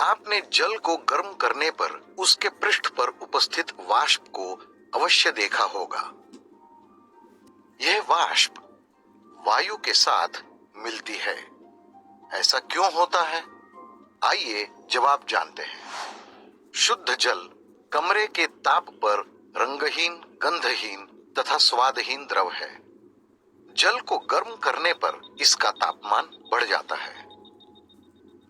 आपने जल को गर्म करने पर उसके पृष्ठ पर उपस्थित वाष्प को अवश्य देखा होगा। यह वाष्प वायु के साथ मिलती है। ऐसा क्यों होता है? आइए जवाब जानते हैं। शुद्ध जल कमरे के ताप पर रंगहीन, गंधहीन तथा स्वादहीन द्रव है। जल को गर्म करने पर इसका तापमान बढ़ जाता है।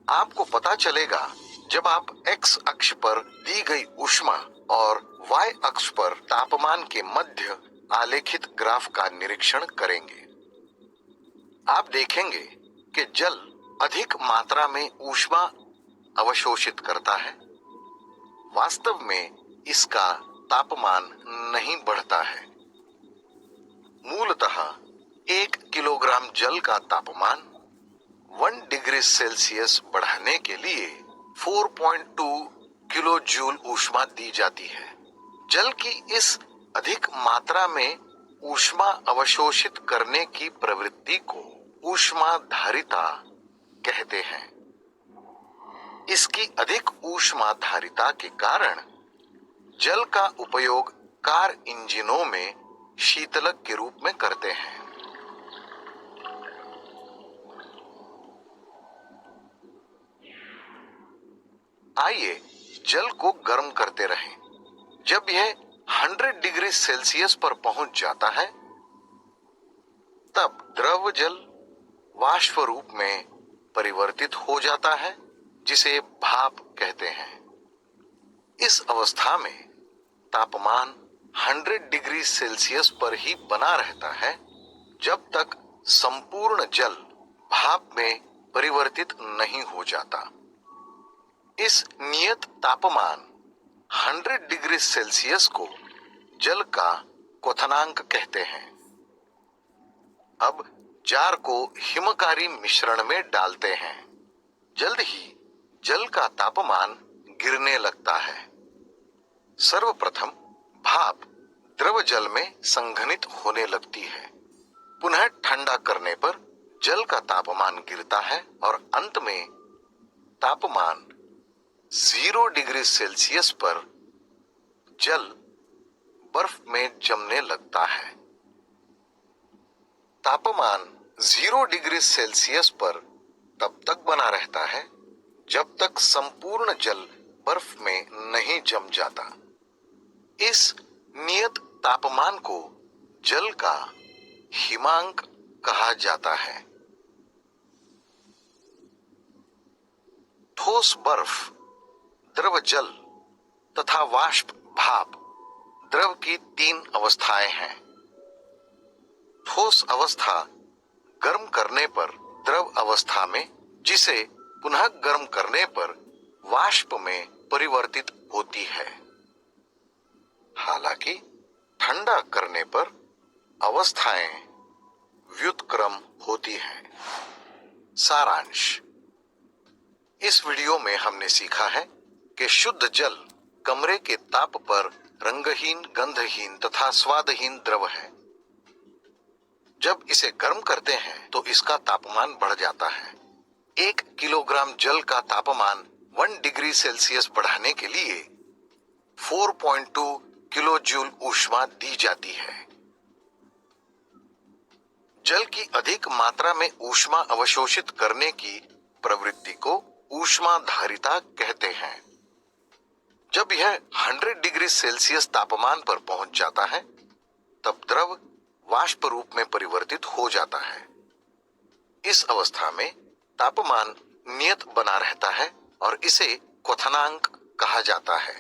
आपको पता चलेगा जब आप एक्स अक्ष पर दी गई ऊष्मा और वाई अक्ष पर तापमान के मध्य आलेखित ग्राफ का निरीक्षण करेंगे। आप देखेंगे कि जल अधिक मात्रा में ऊष्मा अवशोषित करता है। वास्तव में इसका तापमान नहीं बढ़ता है। मूलतः 1 किलोग्राम जल का तापमान 1 डिग्री सेल्सियस बढ़ाने के लिए 4.2 किलो जूल ऊष्मा दी जाती है। जल की इस अधिक मात्रा में ऊष्मा अवशोषित करने की प्रवृत्ति को ऊष्माधारिता कहते हैं। इसकी अधिक ऊष्माधारिता के कारण जल का उपयोग कार इंजनों में शीतलक के रूप में करते हैं। आइए जल को गर्म करते रहें। जब यह 100 डिग्री सेल्सियस पर पहुंच जाता है, तब द्रव जल वाष्प रूप में परिवर्तित हो जाता है, जिसे भाप कहते हैं। इस अवस्था में तापमान 100 डिग्री सेल्सियस पर ही बना रहता है जब तक संपूर्ण जल भाप में परिवर्तित नहीं हो जाता। इस नियत तापमान 100 डिग्री सेल्सियस को जल का क्वथनांक कहते हैं। अब जार को हिमकारी मिश्रण में डालते हैं। जल्द ही जल का तापमान गिरने लगता है। सर्वप्रथम भाप द्रव जल में संघनित होने लगती है। पुनः ठंडा करने पर जल का तापमान गिरता है और अंत में तापमान 0 डिग्री सेल्सियस पर जल बर्फ में जमने लगता है। तापमान 0 डिग्री सेल्सियस पर तब तक बना रहता है जब तक संपूर्ण जल बर्फ में नहीं जम जाता। इस नियत तापमान को जल का हिमांक कहा जाता है। ठोस बर्फ, द्रव जल तथा वाष्प भाप द्रव की 3 अवस्थाएं हैं। ठोस अवस्था गर्म करने पर द्रव अवस्था में, जिसे पुनः गर्म करने पर वाष्प में परिवर्तित होती है। हालांकि ठंडा करने पर अवस्थाएं व्युत्क्रम होती हैं। सारांश: इस वीडियो में हमने सीखा है कि शुद्ध जल कमरे के ताप पर रंगहीन, गंधहीन तथा स्वादहीन द्रव है। जब इसे गर्म करते हैं तो इसका तापमान बढ़ जाता है। 1 किलोग्राम जल का तापमान 1 डिग्री सेल्सियस बढ़ाने के लिए 4.2 किलो जूल ऊष्मा दी जाती है। जल की अधिक मात्रा में ऊष्मा अवशोषित करने की प्रवृत्ति को ऊष्माधारिता कहते हैं। जब यह 100 डिग्री सेल्सियस तापमान पर पहुंच जाता है, तब द्रव वाष्प रूप में परिवर्तित हो जाता है। इस अवस्था में तापमान नियत बना रहता है और इसे क्वथनांक कहा जाता है।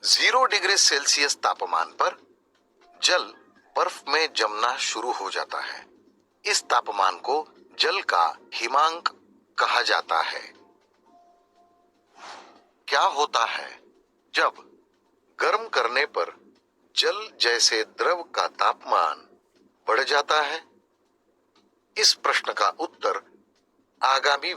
0 डिग्री सेल्सियस तापमान पर जल बर्फ में जमना शुरू हो जाता है। इस तापमान को जल का हिमांक कहा जाता है। क्या होता है जब गर्म करने पर जल जैसे द्रव का तापमान बढ़ जाता है? इस प्रश्न का उत्तर आगामी